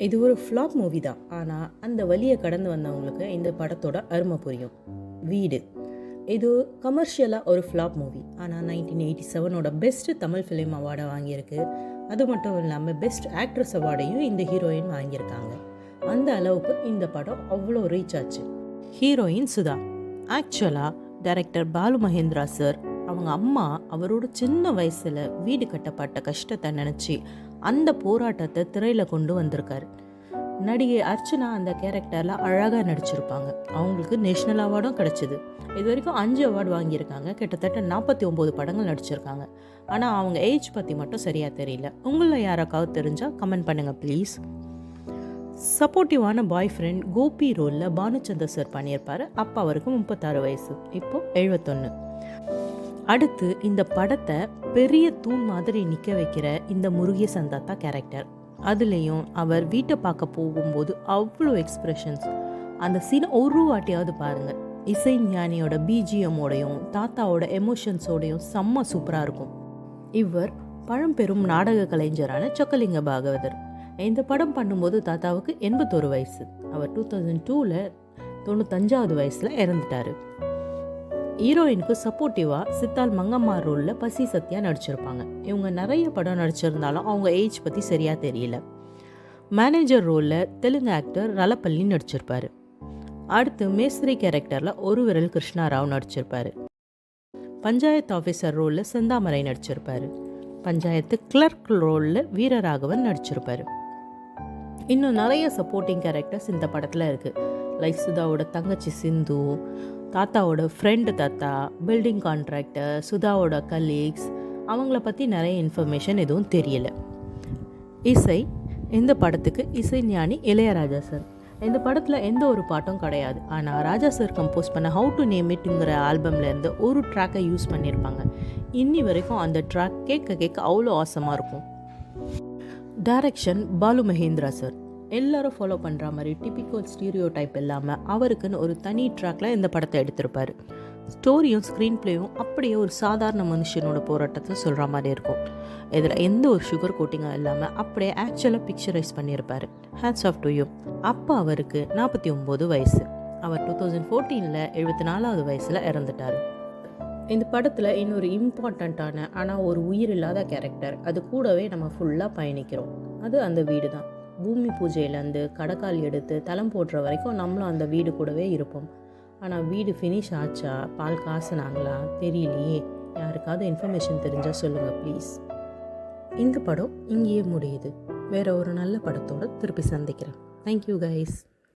இது ஒரு flop movie தான். ஆனால் அந்த வழியை கடந்து வந்தவங்களுக்கு இந்த படத்தோட அருமை புரியும். வீடு இது கமர்ஷியலாக ஒரு ஃப்ளாப் மூவி. ஆனால் 1987 பெஸ்ட் தமிழ் ஃபிலிம் அவார்டை வாங்கியிருக்கு. அது மட்டும் இல்லாமல் பெஸ்ட் ஆக்ட்ரஸ் அவார்டையும் இந்த ஹீரோயின் வாங்கியிருக்காங்க. அந்த அளவுக்கு இந்த படம் அவ்வளோ ரீச் ஆச்சு. ஹீரோயின் சுதா. ஆக்சுவலாக டைரக்டர் பாலு மகேந்திரா சார் அவங்க அம்மா அவரோட சின்ன வயசில் வீடு கட்டப்பட்ட கஷ்டத்தை நினச்சி அந்த போராட்டத்தை திரையில் கொண்டு வந்திருக்காரு. நடிகை அர்ச்சனா அந்த கேரக்டரில் அழகாக நடிச்சிருப்பாங்க. அவங்களுக்கு நேஷ்னல் அவார்டும் கிடச்சிது. இது வரைக்கும் 5 அவார்டு வாங்கியிருக்காங்க. கிட்டத்தட்ட 49 படங்கள் நடிச்சிருக்காங்க. ஆனால் அவங்க ஏஜ் பற்றி மட்டும் சரியாக தெரியல. உங்களில் யாராக்காவது தெரிஞ்சால் கமெண்ட் பண்ணுங்கள் ப்ளீஸ். சப்போர்ட்டிவான பாய் ஃப்ரெண்ட் கோபி ரோலில் பானுச்சந்தர் சார் பண்ணியிருப்பார். அப்போ அவருக்கு 36 வயசு, இப்போ 71. அடுத்து இந்த படத்தை பெரிய தூண் மாதிரி நிற்க வைக்கிற இந்த முருகே சந்தாத்தா கேரக்டர். அதுலேயும் அவர் வீட்டை பார்க்க போகும்போது அவ்வளோ எக்ஸ்பிரஷன்ஸ். அந்த சீனை ஒரு வாட்டியாவது பாருங்கள். இசை ஞானியோட பிஜிஎம்மோடையும் தாத்தாவோட எமோஷன்ஸோடையும் செம்ம சூப்பராக இருக்கும். இவர் பழம்பெரும் நாடக கலைஞரான சொக்கலிங்க பாகவதர். இந்த படம் பண்ணும்போது தாத்தாவுக்கு 81 வயசு. அவர் 2002 95வது வயசில் இறந்துட்டார். ஹீரோயினுக்கு சப்போர்ட்டிவாக சித்தால் மங்கம்மா ரோலில் பசி சத்யா நடிச்சிருப்பாங்க. இவங்க நிறைய படம் நடிச்சிருந்தாலும் அவங்க ஏஜ் பற்றி சரியாக தெரியல. மேனேஜர் ரோலில் தெலுங்கு ஆக்டர் ரலப்பள்ளி நடிச்சிருப்பார். அடுத்து மேஸ்திரி கேரக்டரில் ஒரு விரல் கிருஷ்ணாராவ் நடிச்சிருப்பார். பஞ்சாயத்து ஆஃபீஸர் ரோலில் செந்தாமரை நடிச்சிருப்பார். பஞ்சாயத்து கிளர்க் ரோலில் வீரராகவன் நடிச்சிருப்பார். இன்னும் நிறைய சப்போர்ட்டிங் கேரக்டர்ஸ் இந்த படத்தில் இருக்குது. லைக் சுதாவோட தங்கச்சி சிந்து, தாத்தாவோட ஃப்ரெண்டு தாத்தா, பில்டிங் கான்ட்ராக்டர், சுதாவோட கலீக்ஸ், அவங்கள பற்றி நிறைய இன்ஃபர்மேஷன் எதுவும் தெரியல. இசை இந்த படத்துக்கு இசை ஞானி இளையராஜா சார். இந்த படத்தில் எந்த ஒரு பாட்டும் கிடையாது. ஆனால் ராஜா சார் கம்போஸ் பண்ண ஹவு டு நேம் இட்ங்கிற ஆல்பம்லேருந்து ஒரு ட்ராக்கை யூஸ் பண்ணியிருப்பாங்க. இன்னி வரைக்கும் அந்த ட்ராக் கேட்க அவ்வளோ ஆசமாக இருக்கும். Direction Balu Mahendra sir. எல்லாரும் ஃபாலோ பண்ணுற மாதிரி டிபிக்கல் ஸ்டீரியோ டைப் இல்லாமல் அவருக்குன்னு ஒரு தனி ட்ராக்ல இந்த படத்தை எடுத்திருப்பார். ஸ்டோரியும் ஸ்க்ரீன் பிளேயும் அப்படியே ஒரு சாதாரண மனுஷனோட போராட்டத்தை சொல்கிற மாதிரி இருக்கும். இதில் எந்த ஒரு சுகர் கோட்டிங்கும் இல்லாமல் அப்படியே ஆக்சுவலாக பிக்சரைஸ் பண்ணியிருப்பார். Hats off to you. அப்போ அவருக்கு 49 வயசு. அவர் 2014 74வது வயசில் இறந்துட்டார். இந்த படத்தில் இன்னொரு இம்பார்ட்டண்ட்டான ஆனால் ஒரு உயிர் இல்லாத கேரக்டர், அது கூடவே நம்ம ஃபுல்லாக பயணிக்கிறோம். அது அந்த வீடு தான். பூமி பூஜையிலேருந்து கடைக்கால் எடுத்து தளம் போடுற வரைக்கும் நம்மளும் அந்த வீடு கூடவே இருப்போம். ஆனால் வீடு ஃபினிஷ் ஆச்சா, பால் காசுனாங்களா தெரியலையே. யாருக்காவது இன்ஃபர்மேஷன் தெரிஞ்சால் சொல்லுங்கள் ப்ளீஸ். இந்த படம் இங்கேயே முடியுது. வேறு ஒரு நல்ல படத்தோடு திருப்பி சந்திக்கிறேன். Thank you guys.